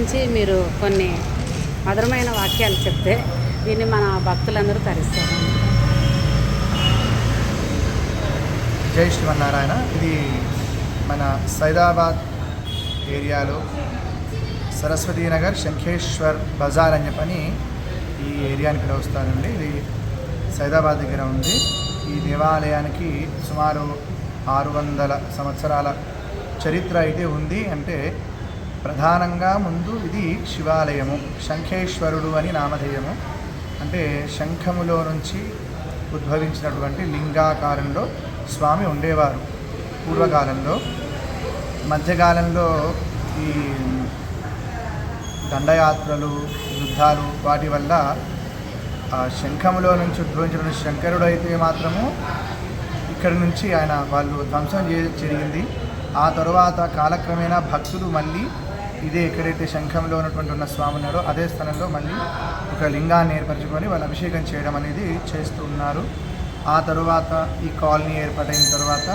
గురించి మీరు కొన్ని మధురమైన వాక్యాలు చెప్తే దీన్ని మన భక్తులందరూ తరిస్తారు. జై శ్రీమన్నారాయణ. ఇది మన సైదాబాద్ ఏరియాలో సరస్వతీ నగర్ శంఖేశ్వర్ బజార్ అని చెప్పని ఈ ఏరియాని పిలుస్తారండి. ఇది సైదాబాద్ దగ్గర ఉంది. ఈ దేవాలయానికి సుమారు 600 సంవత్సరాల చరిత్ర అయితే ఉంది. అంటే ప్రధానంగా ముందు ఇది శివాలయము, శంఖేశ్వరుడు అని నామధేయము. అంటే శంఖములో నుంచి ఉద్భవించినటువంటి లింగాకారంలో స్వామి ఉండేవారు పూర్వకాలంలో. మధ్యకాలంలో ఈ దండయాత్రలు, యుద్ధాలు వాటి వల్ల ఆ శంఖములో నుంచి ఉద్భవించిన శంకరుడు అయితే మాత్రము ఇక్కడి నుంచి వాళ్ళు ధ్వంసం జరిగింది. ఆ తరువాత కాలక్రమేణా భక్తులు మళ్ళీ ఇదే ఎక్కడైతే శంఖంలో ఉన్న స్వామి ఉన్నారో అదే స్థలంలో మళ్ళీ ఒక లింగాన్ని ఏర్పరచుకొని వాళ్ళు అభిషేకం చేయడం అనేది చేస్తూ ఉన్నారు. ఆ తరువాత ఈ కాలనీ ఏర్పాటైన తర్వాత